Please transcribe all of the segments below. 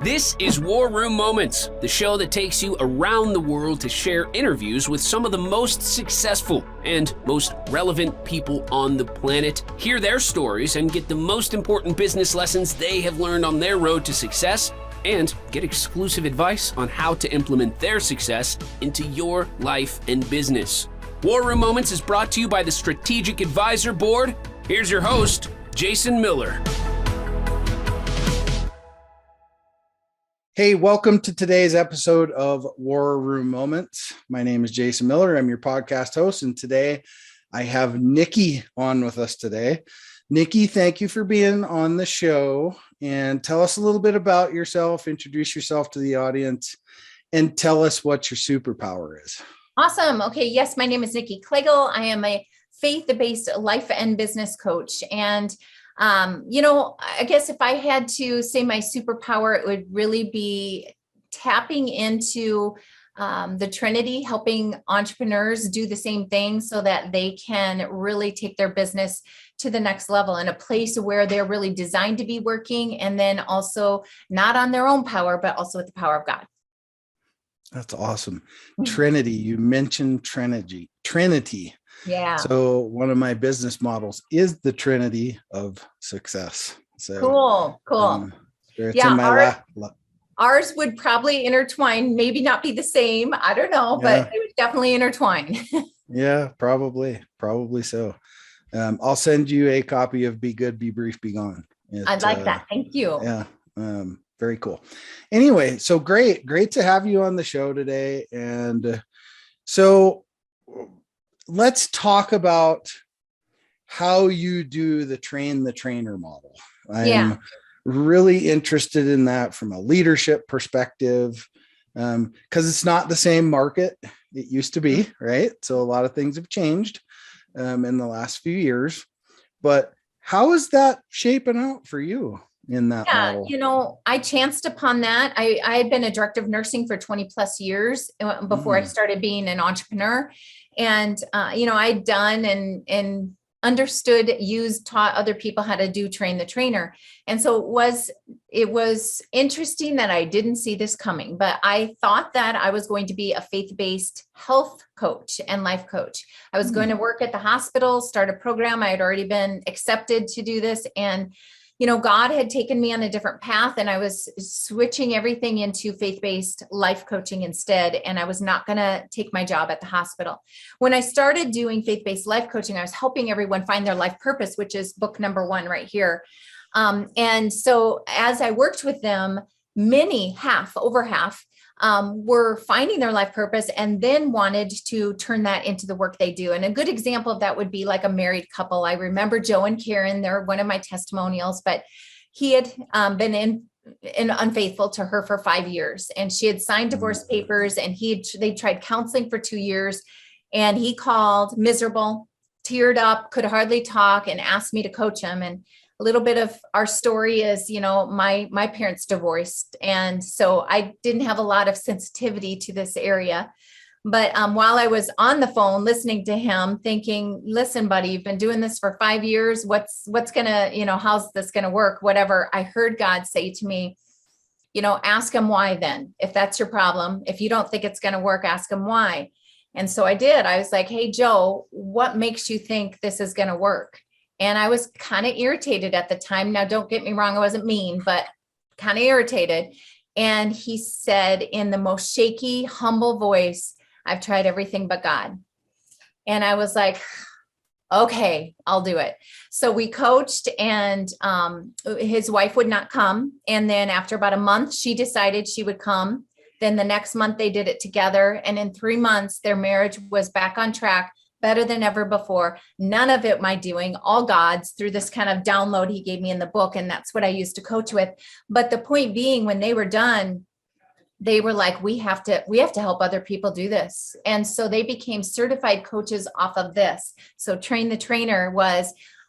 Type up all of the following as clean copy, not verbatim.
This is War Room Moments, the show that takes you around the world to share interviews with some of the most successful and most relevant people on the planet, hear their stories, and get the most important business lessons they have learned on their road to success, and get exclusive advice on how to implement their success into your life and business. War Room Moments is brought to you by the Strategic Advisor Board. Here's your host, Jason Miller. Hey, welcome to today's episode of War Room Moments. My name is Jason Miller. I'm your podcast host, and today I have Niccie on with us today. Niccie, thank you for being on the show, and tell us a little bit about yourself, introduce yourself to the audience, and tell us what your superpower is. Awesome. Okay. Yes, my name is Niccie Kliegl. I am a faith-based life and business coach. And I guess if I had to say my superpower, it would really be tapping into the Trinity, helping entrepreneurs do the same thing so that they can really take their business to the next level in a place where they're really designed to be working, and then also not on their own power, but also with the power of God. That's awesome. Trinity, you mentioned Trinity. Yeah. So one of my business models is the Trinity of Success. So cool. Ours would probably intertwine, maybe not be the same. I don't know, but it would definitely intertwine. Yeah, probably so. I'll send you a copy of Be Good, Be Brief, Be Gone. I'd like that. Thank you. Yeah. Very cool. Anyway, so great to have you on the show today. And so let's talk about how you do the train the trainer model. I'm really interested in that from a leadership perspective, because it's not the same market it used to be, right? So a lot of things have changed in the last few years, but how is that shaping out for you in that model? I chanced upon that. I had been a director of nursing for 20 plus years before I started being an entrepreneur. And, I'd done and understood, taught other people how to do train the trainer. And so it was interesting that I didn't see this coming, but I thought that I was going to be a faith-based health coach and life coach. I was going to work at the hospital, start a program. I had already been accepted to do this. And God had taken me on a different path, and I was switching everything into faith-based life coaching instead. And I was not going to take my job at the hospital. When I started doing faith-based life coaching, I was helping everyone find their life purpose, which is book number 1 right here. And so as I worked with them, over half, were finding their life purpose and then wanted to turn that into the work they do. And a good example of that would be like a married couple. I remember Joe and Karen, they're one of my testimonials, but he had been unfaithful to her for 5 years, and she had signed divorce papers, and they tried counseling for 2 years, and he called miserable, teared up, could hardly talk, and asked me to coach him. And a little bit of our story is, my parents divorced. And so I didn't have a lot of sensitivity to this area. But while I was on the phone listening to him, thinking, listen, buddy, you've been doing this for 5 years. What's going to, how's this going to work? Whatever. I heard God say to me, ask him why then, if that's your problem. If you don't think it's going to work, ask him why. And so I did. I was like, hey, Joe, what makes you think this is going to work? And I was kind of irritated at the time. Now, don't get me wrong. I wasn't mean, but kind of irritated. And he said in the most shaky, humble voice, I've tried everything but God. And I was like, okay, I'll do it. So we coached, and his wife would not come. And then after about a month, she decided she would come. Then the next month they did it together. And in 3 months, their marriage was back on track, better than ever before. None of it my doing, all God's, through this kind of download he gave me in the book. And that's what I used to coach with. But the point being, when they were done, they were like, we have to help other people do this. And so they became certified coaches off of this. So Train the Trainer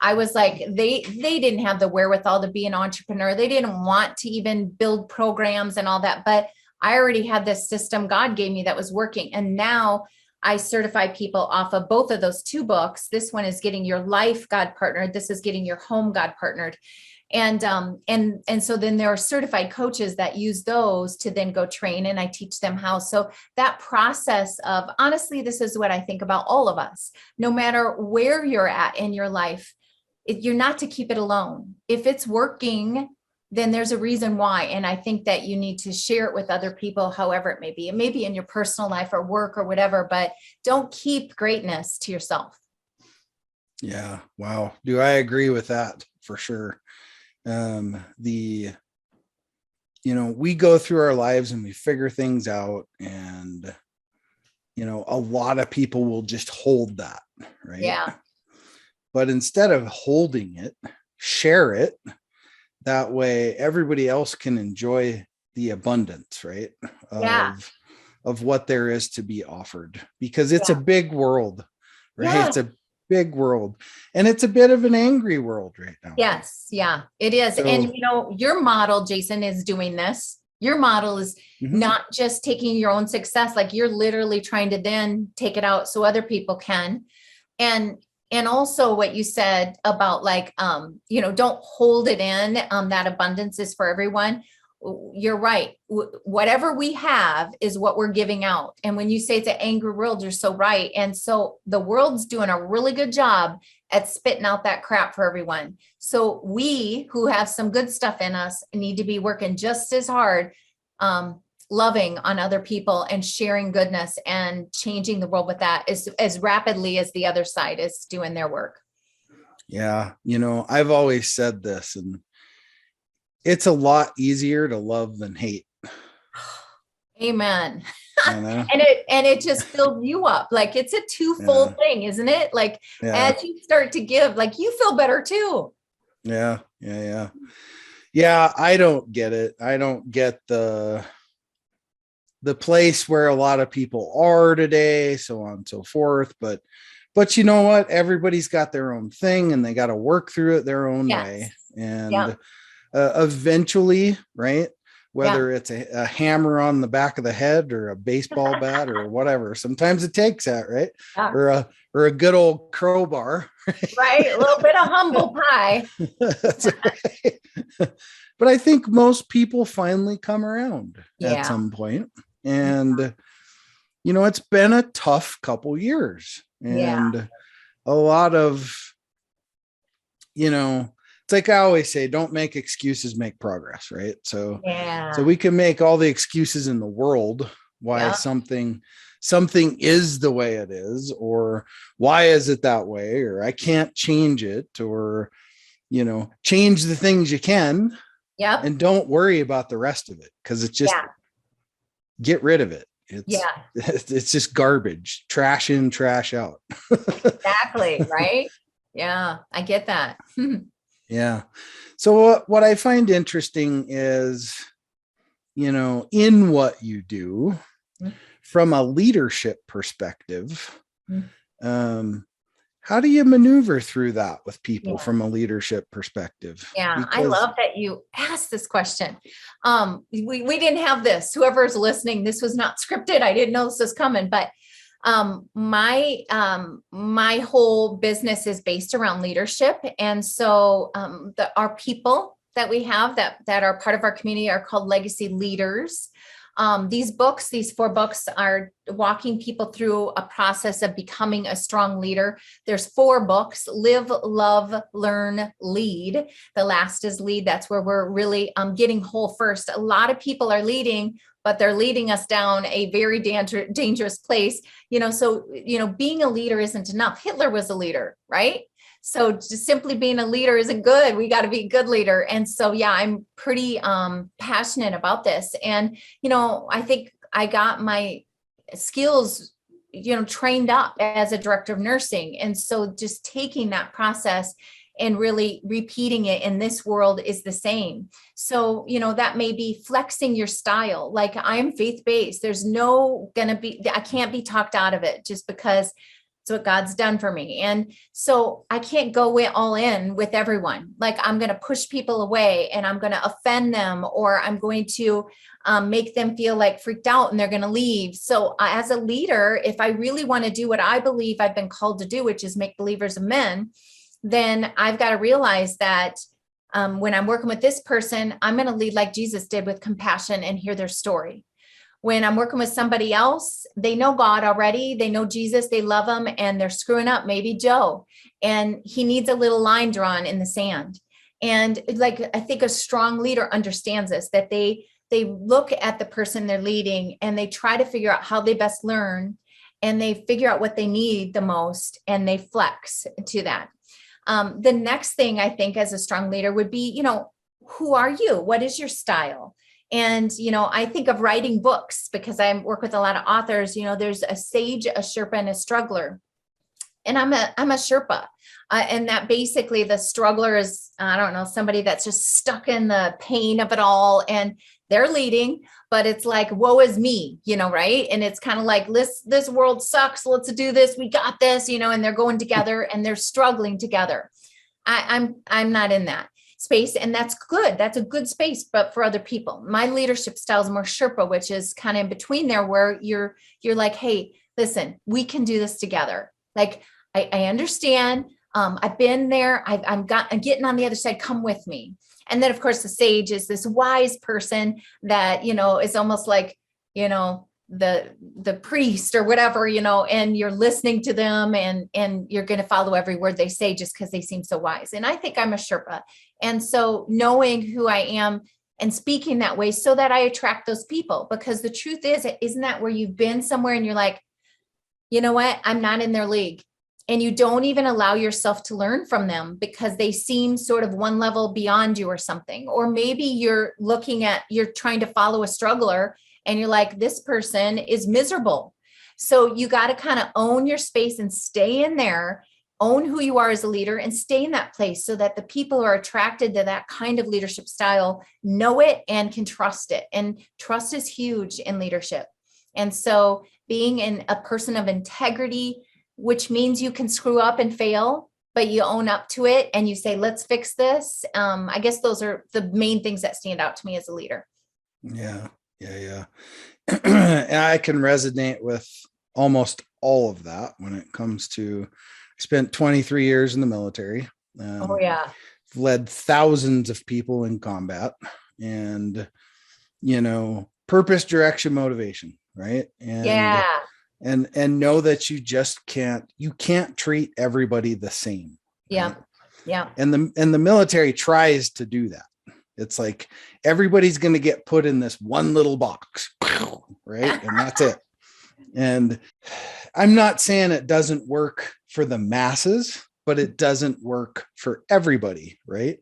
I was like, they didn't have the wherewithal to be an entrepreneur. They didn't want to even build programs and all that. But I already had this system God gave me that was working. And now I certify people off of both of those 2 books. This one is Getting Your Life God Partnered. This is Getting Your Home God Partnered. And so then there are certified coaches that use those to then go train, and I teach them how. So that process of, honestly, this is what I think about all of us, no matter where you're at in your life, you're not to keep it alone. If it's working, then there's a reason why. And I think that you need to share it with other people, however it may be. It may be in your personal life or work or whatever, but don't keep greatness to yourself. Yeah. Wow. Do I agree with that for sure? We go through our lives and we figure things out, and, a lot of people will just hold that, right? Yeah. But instead of holding it, share it. That way everybody else can enjoy the abundance, right? Of what there is to be offered, because it's a big world, right? Yeah. It's a big world, and it's a bit of an angry world right now. Yes. Yeah, it is. So, and your model, Jason, is doing this. Your model is not just taking your own success, like you're literally trying to then take it out so other people can. And also what you said about don't hold it in, that abundance is for everyone. You're right. Whatever we have is what we're giving out. And when you say it's an angry world, you're so right. And so the world's doing a really good job at spitting out that crap for everyone. So we who have some good stuff in us need to be working just as hard, loving on other people and sharing goodness and changing the world with that as rapidly as the other side is doing their work. Yeah. I've always said this, and it's a lot easier to love than hate. Amen. And it just fills you up. Like it's a twofold thing, isn't it? Like as you start to give, like you feel better too. Yeah. I don't get it. I don't get the place where a lot of people are today, so on and so forth. But you know what? Everybody's got their own thing, and they got to work through it their own way. And eventually, right? Whether it's a hammer on the back of the head or a baseball bat or whatever, sometimes it takes that, right? Yeah. Or a good old crowbar. Right. A little bit of humble pie. That's right. But I think most people finally come around at some point. And, it's been a tough couple years, and a lot of, it's like I always say, don't make excuses, make progress, right? So we can make all the excuses in the world why something is the way it is, or why is it that way, or I can't change it, or, change the things you can, and don't worry about the rest of it, because it's just get rid of it. It's just garbage, trash in, trash out. Exactly. Right. Yeah, I get that. Yeah. So what I find interesting is, in what you do from a leadership perspective, how do you maneuver through that with people from a leadership perspective? Yeah, because I love that you asked this question. We didn't have this. Whoever's listening, this was not scripted. I didn't know this was coming, but my whole business is based around leadership. And so our people that we have that are part of our community are called legacy leaders. These 4 books are walking people through a process of becoming a strong leader. There's 4 books: Live, Love, Learn, Lead. The last is Lead. That's where we're really getting whole first. A lot of people are leading, but they're leading us down a very dangerous place. So being a leader isn't enough. Hitler was a leader, right? So just simply being a leader isn't good. We got to be a good leader. And so, I'm pretty passionate about this. And, I think I got my skills, trained up as a director of nursing. And so just taking that process and really repeating it in this world is the same. So, that may be flexing your style. Like I'm faith-based. There's I can't be talked out of it just because it's what God's done for me. And so I can't go all in with everyone. Like I'm going to push people away and I'm going to offend them, or I'm going to make them feel like freaked out and they're going to leave. So as a leader, if I really want to do what I believe I've been called to do, which is make believers of men, then I've got to realize that When I'm working with this person, I'm going to lead like Jesus did, with compassion and hear their story. When I'm working with somebody else, they know God already, they know Jesus, they love him, and they're screwing up, maybe Joe, and he needs a little line drawn in the sand. And like, I think a strong leader understands this, that they look at the person they're leading and they try to figure out how they best learn, and they figure out what they need the most, and they flex to that. The next thing I think as a strong leader would be, who are you? What is your style? And, I think of writing books because I work with a lot of authors. There's a sage, a Sherpa, and a struggler. And I'm a Sherpa. And that basically the struggler is, I don't know, somebody that's just stuck in the pain of it all, and they're leading, but it's like, woe is me, right? And it's kind of like, this world sucks. Let's do this. We got this, and they're going together and they're struggling together. I'm not in that space, and that's good. That's a good space, but for other people. My leadership style is more Sherpa, which is kind of in between there, where you're like, hey, listen, we can do this together. Like, I understand. I've been there. I'm getting on the other side. Come with me. And then, of course, the sage is this wise person that, is almost like, the priest or whatever, and you're listening to them, and you're going to follow every word they say just because they seem so wise. And I think I'm a Sherpa. And so knowing who I am and speaking that way so that I attract those people, because the truth is, isn't that where you've been somewhere and you're like, you know what, I'm not in their league. And you don't even allow yourself to learn from them because they seem sort of one level beyond you or something. Or maybe you're trying to follow a struggler and you're like, this person is miserable. So you got to kind of own your space and stay in there, own who you are as a leader, and stay in that place so that the people who are attracted to that kind of leadership style know it and can trust it. And trust is huge in leadership. And so being a person of integrity, which means you can screw up and fail, but you own up to it and you say, let's fix this. I guess those are the main things that stand out to me as a leader. Yeah. And I can resonate with almost all of that when it comes to, I spent 23 years in the military. Led thousands of people in combat, and, purpose, direction, motivation. Right. And know that you just can't treat everybody the same. Right? Yeah. And the military tries to do that. It's like, everybody's going to get put in this one little box, right? And that's it. And I'm not saying it doesn't work for the masses, but it doesn't work for everybody. Right.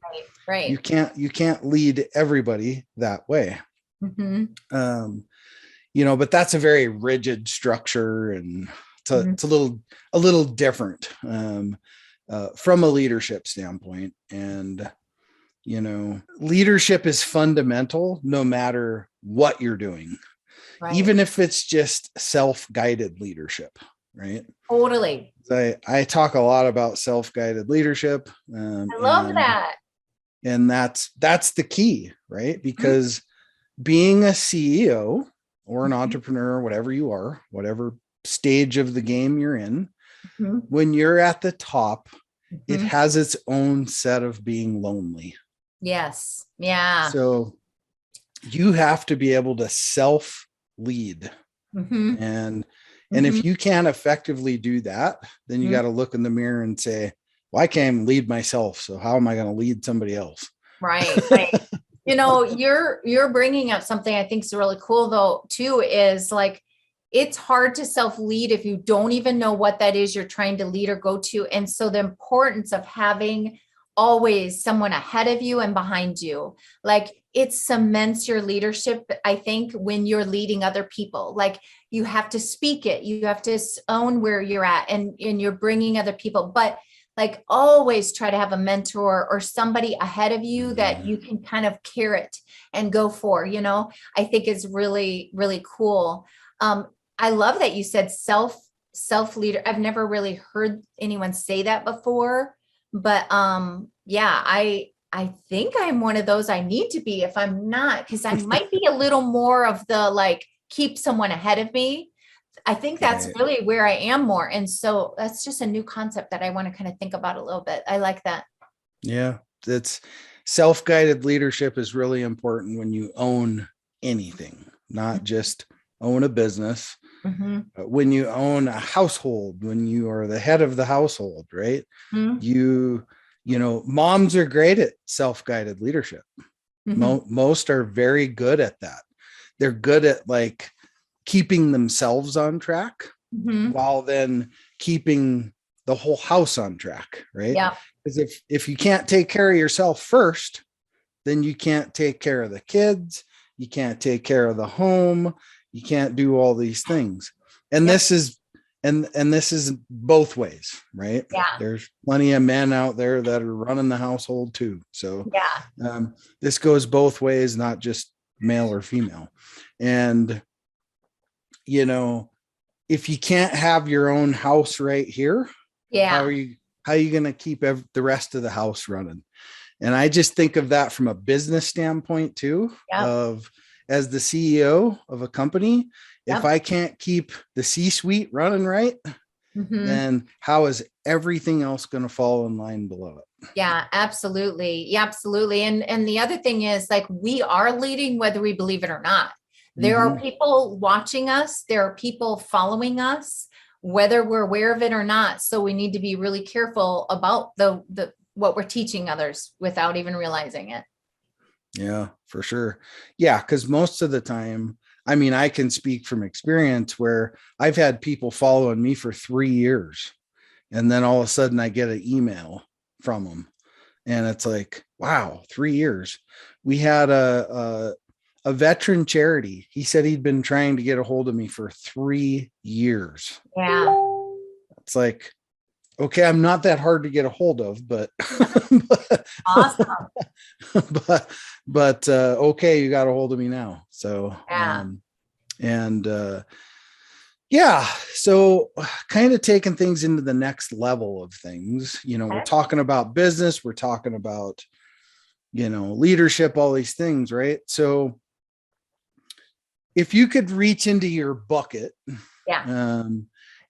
Right. You can't lead everybody that way. Mm-hmm. But that's a very rigid structure, and it's a little different from a leadership standpoint. And, leadership is fundamental no matter what you're doing, right? Even if it's just self-guided leadership, right? Totally. I talk a lot about self-guided leadership. I love that. And that's the key, right? Because being a CEO or an entrepreneur, whatever you are, whatever stage of the game you're in, when you're at the top, it has its own set of being lonely. Yes. Yeah. So you have to be able to self-lead. And if you can't effectively do that, then you got to look in the mirror and say, well, I can't even lead myself. So how am I going to lead somebody else? Right. You're bringing up something I think is really cool though, too, is like, it's hard to self-lead if you don't even know what that is you're trying to lead or go to. And so the importance of having always someone ahead of you and behind you, like, it cements your leadership. I think when you're leading other people, like, you have to speak it, you have to own where you're at, and you're bringing other people, but like, always try to have a mentor or somebody ahead of you that you can kind of carrot and go for, I think is really, really cool. I love that you said self leader. I've never really heard anyone say that before, but I think I'm one of those I need to be if I'm not, because I might be a little more of the, like, keep someone ahead of me. I think that's really where I am more. And so that's just a new concept that I want to kind of think about a little bit. I like that. Yeah. self-guided leadership is really important when you own anything, not just own a business. Mm-hmm. When you own a household, when you are the head of the household, right? Mm-hmm. You know, moms are great at self-guided leadership. Most are very good at that. They're good at like keeping themselves on track while then keeping the whole house on track, right? Yeah. Because if you can't take care of yourself first, then you can't take care of the kids, you can't take care of the home, you can't do all these things. And this is this is both ways, right? Yeah. There's plenty of men out there that are running the household too. So yeah, this goes both ways, not just male or female. And you know, if you can't have your own house right here, how are you going to keep the rest of the house running? And I just think of that from a business standpoint too, of as the CEO of a company, if I can't keep the C-suite running right, then how is everything else going to fall in line below it? Yeah, absolutely. Yeah, absolutely. And the other thing is, like, we are leading whether we believe it or not. There are people watching us. There are people following us, whether we're aware of it or not. So we need to be really careful about the what we're teaching others without even realizing it. Yeah, for sure. Yeah, because most of the time, I mean, I can speak from experience where I've had people following me for 3 years, and then all of a sudden I get an email from them, and it's like, wow, 3 years. We had a veteran charity. He said he'd been trying to get a hold of me for 3 years. Yeah. It's like, okay, I'm not that hard to get a hold of, but Awesome. but okay, you got a hold of me now. So so kind of taking things into the next level of things. You know, we're talking about business, we're talking about, you know, leadership, all these things, right? So if you could reach into your bucket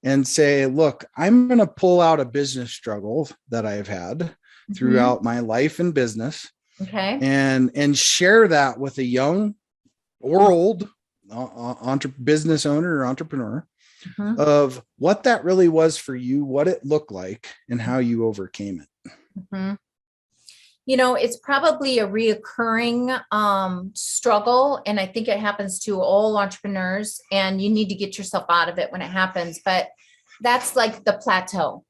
and say, look, I'm going to pull out a business struggle that I've had throughout my life and business, and share that with a young or old business owner or entrepreneur of what that really was for you, what it looked like, and how you overcame it. You know, it's probably a reoccurring struggle. And I think it happens to all entrepreneurs, and you need to get yourself out of it when it happens. But that's like the plateau.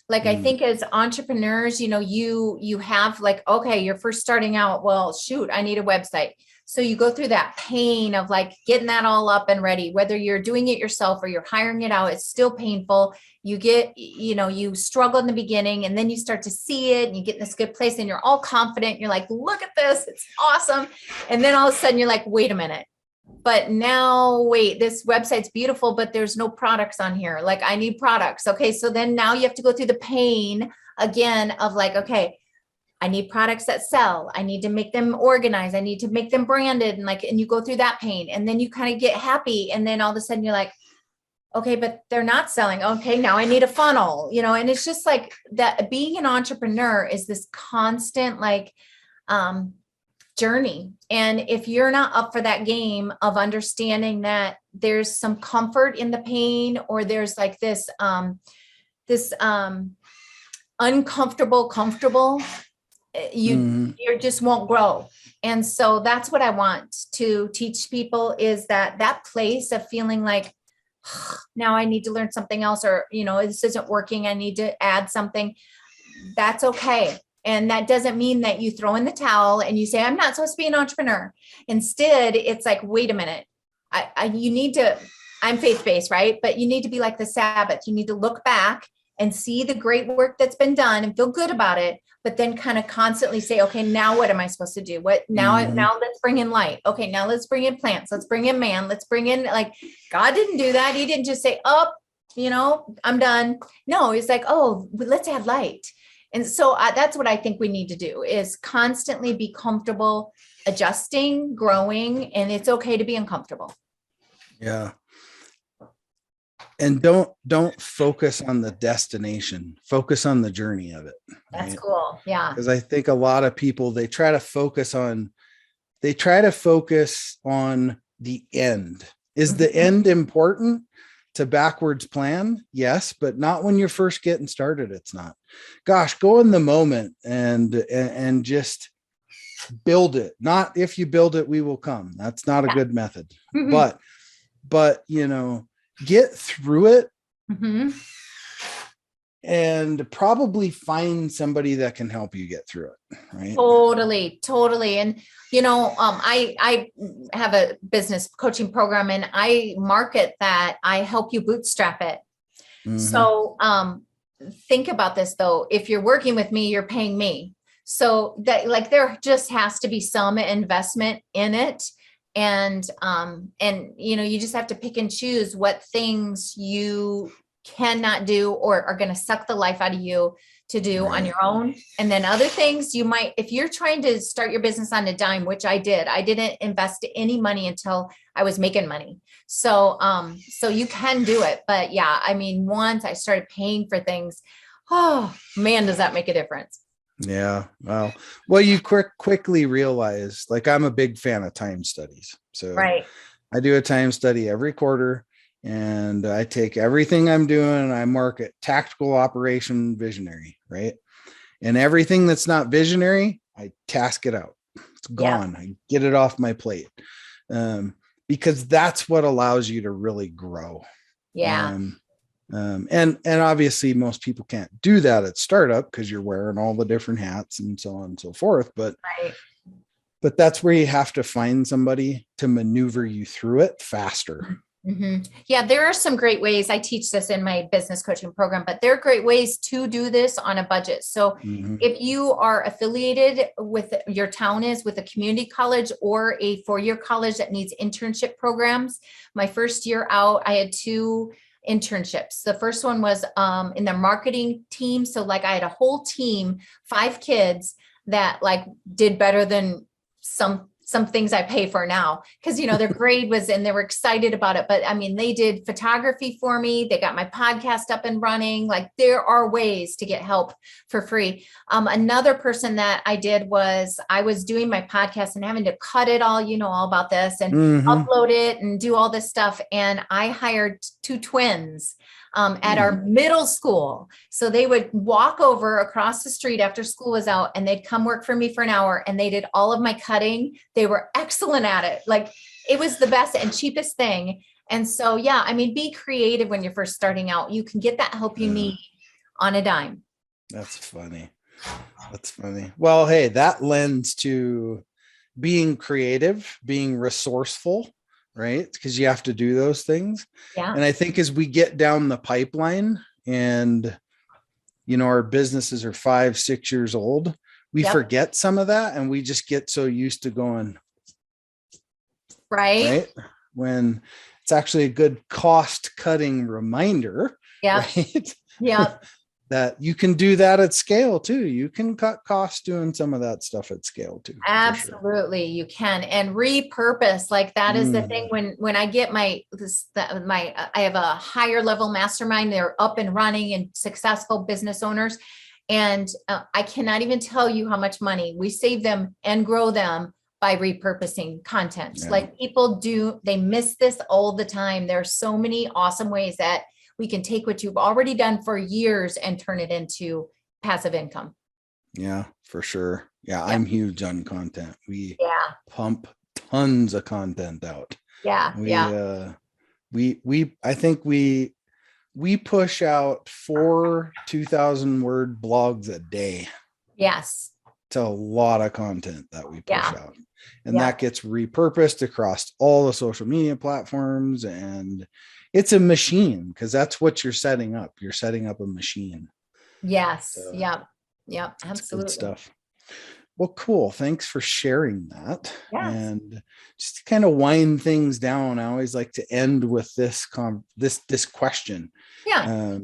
Like, I think as entrepreneurs, you know, you have like, okay, you're first starting out. Well, shoot, I need a website. So you go through that pain of like getting that all up and ready, whether you're doing it yourself or you're hiring it out, it's still painful. You get, you know, you struggle in the beginning, and then you start to see it and you get in this good place and you're all confident. You're like, look at this, it's awesome. And then all of a sudden you're like, wait a minute, but now wait, this website's beautiful, but there's no products on here. Like, I need products. Okay. So then now you have to go through the pain again of like, okay, I need products that sell. I need to make them organized. I need to make them branded. And like, and you go through that pain, and then you kind of get happy. And then all of a sudden you're like, okay, but they're not selling. Okay. Now I need a funnel, you know, and it's just like that. Being an entrepreneur is this constant, like, journey. And if you're not up for that game of understanding that there's some comfort in the pain, or there's like this uncomfortable, comfortable, you just won't grow. And so that's what I want to teach people, is that place of feeling like, now I need to learn something else, or, you know, this isn't working, I need to add something. That's okay. And that doesn't mean that you throw in the towel and you say, I'm not supposed to be an entrepreneur. Instead, it's like, wait a minute, you need to, I'm faith-based, right? But you need to be like the Sabbath. You need to look back and see the great work that's been done and feel good about it, but then kind of constantly say, okay, now what am I supposed to do? What now? Now let's bring in light. Okay, now let's bring in plants. Let's bring in man. Let's bring in, like, God didn't do that. He didn't just say, oh, you know, I'm done. No, he's like, oh, let's add light. And so that's what I think we need to do, is constantly be comfortable, adjusting, growing, and it's okay to be uncomfortable. Yeah. And don't focus on the destination, focus on the journey of it. That's right? cool. Yeah. Because I think a lot of people, they try to focus on the end. Is the end important to backwards plan? Yes, but not when you're first getting started. It's not. Gosh, go in the moment and just build it. Not if you build it, we will come. That's not a good method. Mhm. But get through it Mhm. and probably find somebody that can help you get through it. Right. Totally. And, I have a business coaching program and I market that I help you bootstrap it. Mhm. So, think about this though. If you're working with me, you're paying me. So that like, there just has to be some investment in it. And you just have to pick and choose what things you cannot do or are going to suck the life out of you to do on your own. And then other things you might, if you're trying to start your business on a dime, which I didn't invest any money until I was making money. So you can do it. But yeah, I mean, once I started paying for things, oh man, does that make a difference? Yeah. Well, you quickly realize, like, I'm a big fan of time studies. So Right. I do a time study every quarter, and I take everything I'm doing and I mark it tactical, operation, visionary, right? And everything that's not visionary, I task it out. It's gone. I get it off my plate. Because that's what allows you to really grow. Yeah. And obviously most people can't do that at startup because you're wearing all the different hats and so on and so forth. But that's where you have to find somebody to maneuver you through it faster. Mm-hmm. Yeah, there are some great ways. I teach this in my business coaching program, but there are great ways to do this on a budget. So if you are affiliated with your town is with a community college or a 4-year college that needs internship programs, my first year out, I had 2 internships. The first one was in the marketing team. So like I had a whole team, 5 kids that like did better than some things I pay for now because, their grade was and they were excited about it. But I mean, they did photography for me. They got my podcast up and running. Like there are ways to get help for free. Another person that I did was I was doing my podcast and having to cut it all, all about this and upload it and do all this stuff. And I hired 2 twins at our middle school. So they would walk over across the street after school was out and they'd come work for me for an hour and they did all of my cutting. They were excellent at it. Like it was the best and cheapest thing. And so, yeah, I mean, be creative when you're first starting out. You can get that help you need on a dime. That's funny. Well, hey, that lends to being creative, being resourceful, right? Because you have to do those things. Yeah. And I think as we get down the pipeline and, our businesses are 5-6 years old, we forget some of that. And we just get so used to going. Right. When it's actually a good cost cutting reminder. Yeah. Right. Yeah. That you can do that at scale too. You can cut costs doing some of that stuff at scale too. Absolutely. You can. And repurpose. Like that is the thing when I get I have a higher level mastermind, they're up and running and successful business owners. And I cannot even tell you how much money we save them and grow them by repurposing content. Like people they miss this all the time. There are so many awesome ways that we can take what you've already done for years and turn it into passive income. Yeah, for sure. Yeah. I'm huge on content. We pump tons of content out. Yeah. I think we push out 4 2,000 word blogs a day. Yes. It's a lot of content that we push out. And that gets repurposed across all the social media platforms. And it's a machine because that's what you're setting up. You're setting up a machine. Yes. So, yeah. Absolutely. Good stuff. Well, cool. Thanks for sharing that. Yes. And just to kind of wind things down, I always like to end with this question. Yeah.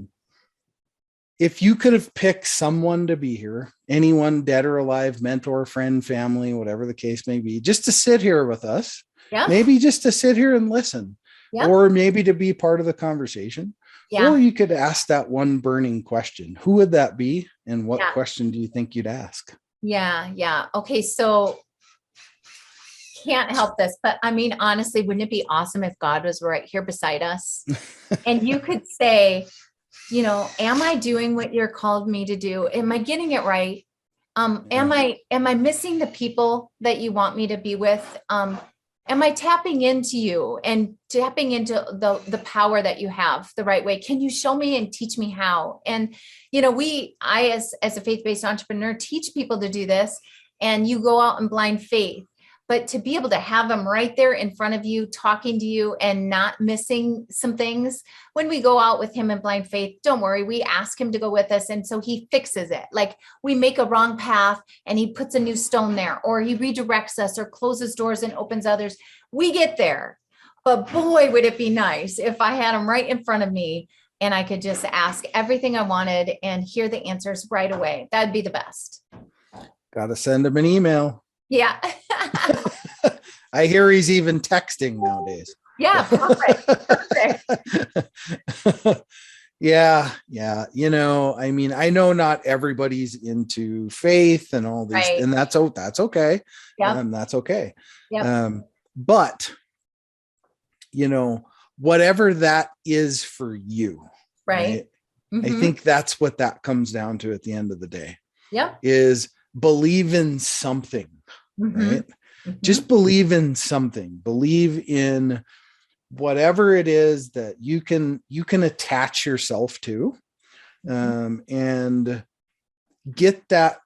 If you could have picked someone to be here, anyone dead or alive, mentor, friend, family, whatever the case may be, just to sit here with us, maybe just to sit here and listen, or maybe to be part of the conversation, Yeah. Or you could ask that one burning question. Who would that be? And what Yeah. question do you think you'd ask? Yeah. Yeah. Okay. So can't help this, but I mean, honestly, wouldn't it be awesome if God was right here beside us and you could say, am I doing what you're called me to do? Am I getting it right? Am I missing the people that you want me to be with? Am I tapping into you and tapping into the power that you have the right way? Can you show me and teach me how? And, I, as a faith-based entrepreneur, teach people to do this, and you go out in blind faith. But to be able to have them right there in front of you, talking to you and not missing some things. When we go out with him in blind faith, don't worry, we ask him to go with us. And so he fixes it. Like we make a wrong path and he puts a new stone there, or he redirects us or closes doors and opens others. We get there. But boy, would it be nice if I had him right in front of me and I could just ask everything I wanted and hear the answers right away. That'd be the best. Got to send him an email. Yeah. I hear he's even texting nowadays. Yeah, perfect. Yeah. I mean, I know not everybody's into faith and all these, Right. and that's okay. Yeah. That's okay. Yep. But whatever that is for you, Right. I think that's what that comes down to at the end of the day. Yep. Is believe in something, right? Just believe in something. Believe in whatever it is that you can attach yourself to, and get that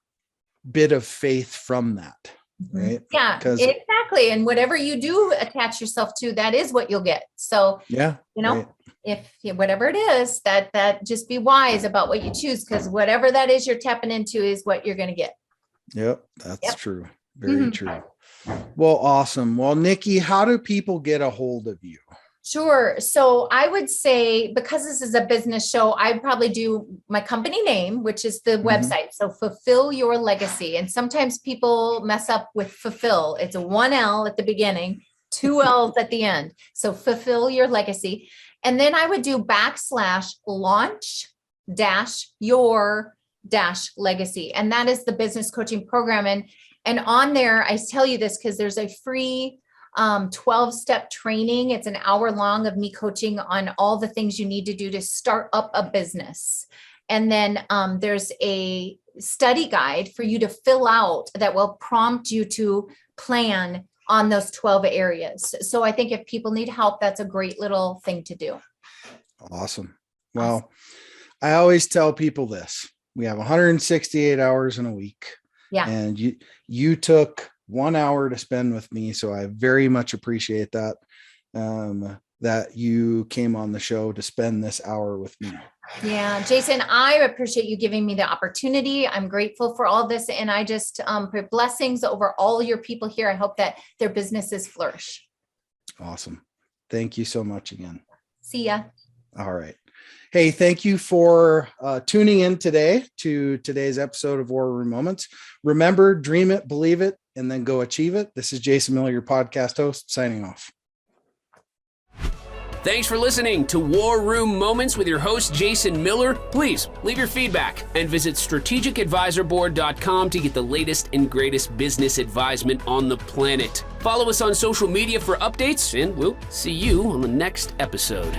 bit of faith from that, right? Yeah, exactly. And whatever you do attach yourself to, that is what you'll get. So, right. if whatever it is, that just be wise about what you choose, because whatever that is you're tapping into is what you're going to get. Yep, that's true. Very true. Well, awesome. Well, Niccie, how do people get a hold of you? Sure. So I would say, because this is a business show, I'd probably do my company name, which is the website. So Fulfill Your Legacy. And sometimes people mess up with fulfill. It's a 1 L at the beginning, 2 L's at the end. So Fulfill Your Legacy. And then I would do /launch-your-legacy. And that is the business coaching program. And on there, I tell you this because there's a free 12-step training. It's an hour long of me coaching on all the things you need to do to start up a business. And then there's a study guide for you to fill out that will prompt you to plan on those 12 areas. So I think if people need help, that's a great little thing to do. Awesome. Well, I always tell people this. We have 168 hours in a week. Yeah. And you took 1 hour to spend with me. So I very much appreciate that, that you came on the show to spend this hour with me. Yeah, Jason, I appreciate you giving me the opportunity. I'm grateful for all this. And I just pray blessings over all your people here. I hope that their businesses flourish. Awesome. Thank you so much again. See ya. All right. Hey, thank you for tuning in today to today's episode of War Room Moments. Remember, dream it, believe it, and then go achieve it. This is Jason Miller, your podcast host, signing off. Thanks for listening to War Room Moments with your host, Jason Miller. Please leave your feedback and visit strategicadvisorboard.com to get the latest and greatest business advisement on the planet. Follow us on social media for updates, and we'll see you on the next episode.